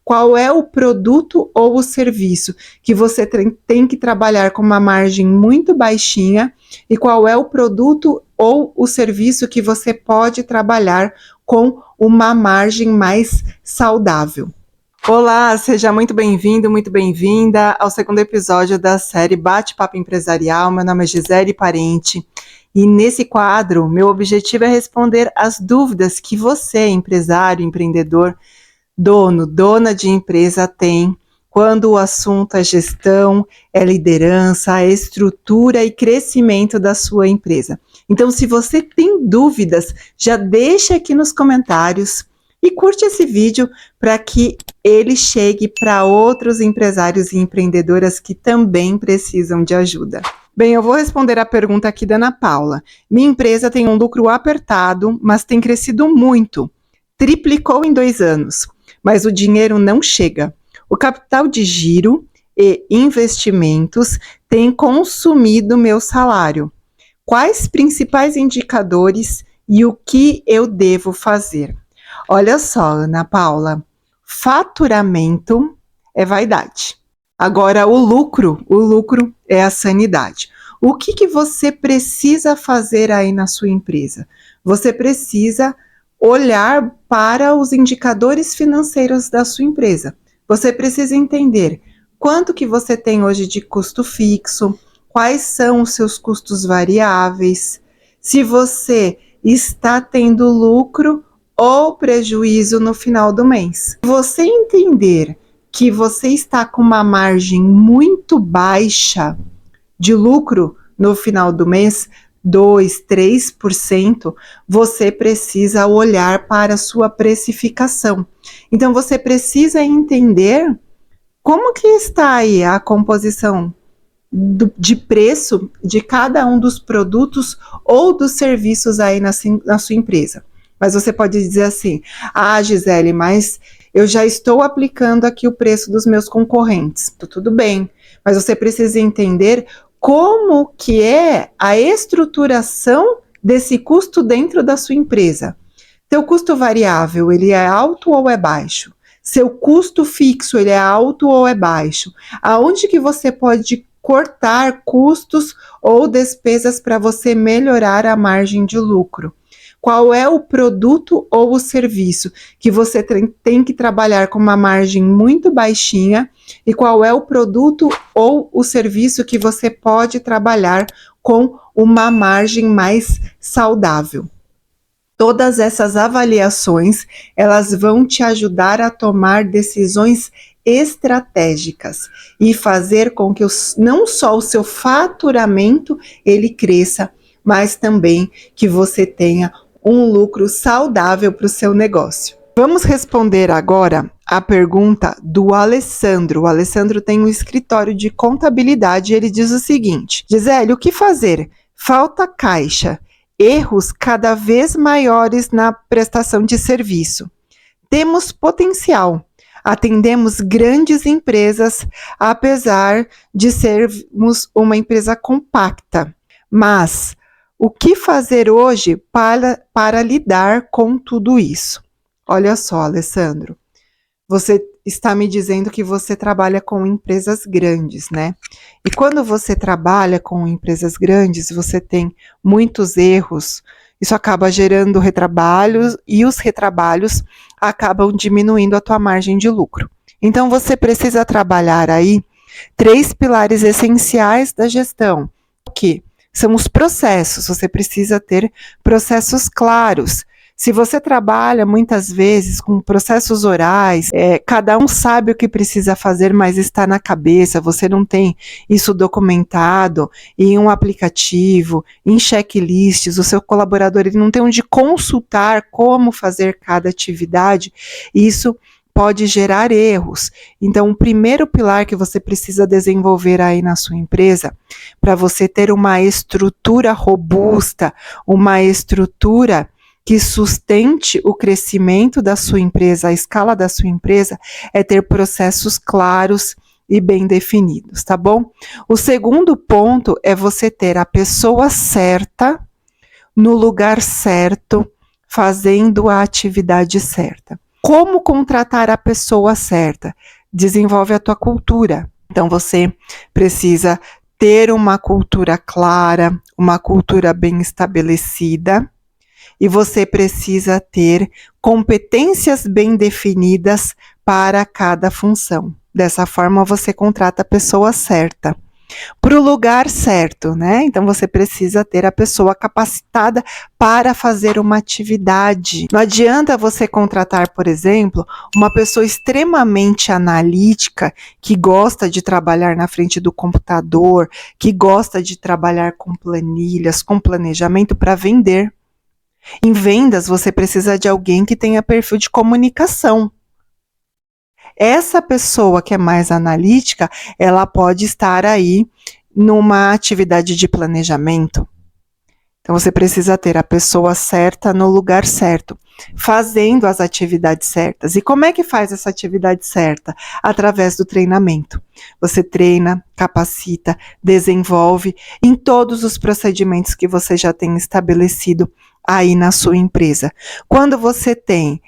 qual é o produto ou o serviço que você tem que trabalhar com uma margem muito baixinha e qual é o produto ou o serviço que você pode trabalhar com uma margem mais saudável. Olá, seja muito bem-vindo, muito bem-vinda ao segundo episódio da série Bate-Papo Empresarial. Meu nome é Gisele Parente e nesse quadro, meu objetivo é responder as dúvidas que você, empresário, empreendedor, dono, dona de empresa tem quando o assunto é gestão, é liderança, é estrutura e crescimento da sua empresa. Então, se você tem dúvidas, já deixa aqui nos comentários e curte esse vídeo para que ele chegue para outros empresários e empreendedoras que também precisam de ajuda. Bem, eu vou responder a pergunta aqui da Ana Paula. Minha empresa tem um lucro apertado, mas tem crescido muito. Triplicou em 2 anos, mas o dinheiro não chega. O capital de giro e investimentos tem consumido meu salário. Quais principais indicadores e o que eu devo fazer? Olha só, Ana Paula, faturamento é vaidade. Agora, o lucro é a sanidade. O que você precisa fazer aí na sua empresa? Você precisa olhar para os indicadores financeiros da sua empresa. Você precisa entender quanto que você tem hoje de custo fixo, quais são os seus custos variáveis, se você está tendo lucro ou prejuízo no final do mês. Se você entender que você está com uma margem muito baixa de lucro no final do mês, 2%, 3%, você precisa olhar para a sua precificação. Então, você precisa entender como que está aí a composição de preço de cada um dos produtos ou dos serviços aí na sua empresa. Mas você pode dizer assim, Gisele, mas eu já estou aplicando aqui o preço dos meus concorrentes. Tudo bem, mas você precisa entender como que é a estruturação desse custo dentro da sua empresa. Seu custo variável, ele é alto ou é baixo? Seu custo fixo, ele é alto ou é baixo? Aonde que você pode cortar custos ou despesas para você melhorar a margem de lucro? Qual é o produto ou o serviço que você tem que trabalhar com uma margem muito baixinha e qual é o produto ou o serviço que você pode trabalhar com uma margem mais saudável? Todas essas avaliações, elas vão te ajudar a tomar decisões estratégicas e fazer com que não só o seu faturamento ele cresça, mas também que você tenha um lucro saudável para o seu negócio. Vamos responder agora a pergunta do Alessandro. O Alessandro tem um escritório de contabilidade e ele diz o seguinte: Gisele, o que fazer? Falta caixa, erros cada vez maiores na prestação de serviço. Temos potencial, atendemos grandes empresas, apesar de sermos uma empresa compacta, mas o que fazer hoje para lidar com tudo isso? Olha só, Alessandro, você está me dizendo que você trabalha com empresas grandes, né? E quando você trabalha com empresas grandes, você tem muitos erros, isso acaba gerando retrabalhos e os retrabalhos acabam diminuindo a tua margem de lucro. Então, você precisa trabalhar aí 3 pilares essenciais da gestão, que são os processos. Você precisa ter processos claros. Se você trabalha muitas vezes com processos orais, cada um sabe o que precisa fazer, mas está na cabeça, você não tem isso documentado em um aplicativo, em checklists, o seu colaborador ele não tem onde consultar como fazer cada atividade, isso pode gerar erros. Então, o primeiro pilar que você precisa desenvolver aí na sua empresa, para você ter uma estrutura robusta, uma estrutura que sustente o crescimento da sua empresa, a escala da sua empresa, é ter processos claros e bem definidos, tá bom? O segundo ponto é você ter a pessoa certa, no lugar certo, fazendo a atividade certa. Como contratar a pessoa certa? Desenvolve a tua cultura. Então você precisa ter uma cultura clara, uma cultura bem estabelecida, e você precisa ter competências bem definidas para cada função. Dessa forma, você contrata a pessoa certa para o lugar certo, né? Então você precisa ter a pessoa capacitada para fazer uma atividade. Não adianta você contratar, por exemplo, uma pessoa extremamente analítica, que gosta de trabalhar na frente do computador, que gosta de trabalhar com planilhas, com planejamento para vender. Em vendas, você precisa de alguém que tenha perfil de comunicação. Essa pessoa que é mais analítica, ela pode estar aí numa atividade de planejamento. Então, você precisa ter a pessoa certa no lugar certo, fazendo as atividades certas. E como é que faz essa atividade certa? Através do treinamento. Você treina, capacita, desenvolve em todos os procedimentos que você já tem estabelecido aí na sua empresa. Quando você tem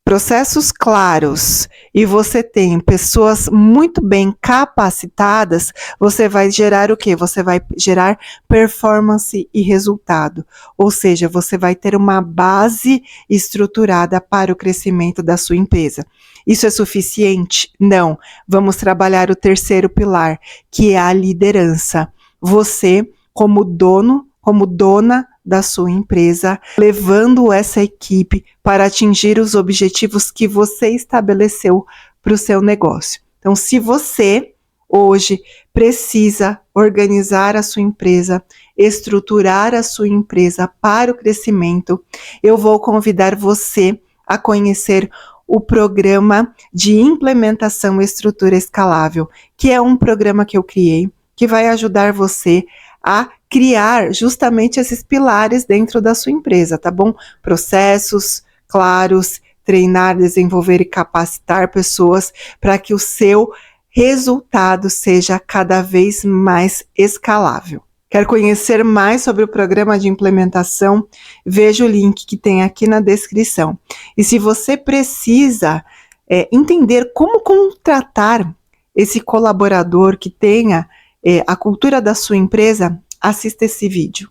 processos claros e você tem pessoas muito bem capacitadas, você vai gerar o quê? Você vai gerar performance e resultado. Ou seja, você vai ter uma base estruturada para o crescimento da sua empresa. Isso é suficiente? Não. Vamos trabalhar o terceiro pilar, que é a liderança. Você, como dono, como dona da sua empresa, levando essa equipe para atingir os objetivos que você estabeleceu para o seu negócio. Então, se você hoje precisa organizar a sua empresa, estruturar a sua empresa para o crescimento, eu vou convidar você a conhecer o programa de implementação estrutura escalável, que é um programa que eu criei, que vai ajudar você a criar justamente esses pilares dentro da sua empresa, tá bom? Processos claros, treinar, desenvolver e capacitar pessoas para que o seu resultado seja cada vez mais escalável. Quer conhecer mais sobre o programa de implementação? Veja o link que tem aqui na descrição. E se você precisa entender como contratar esse colaborador que tenha a cultura da sua empresa, assista esse vídeo.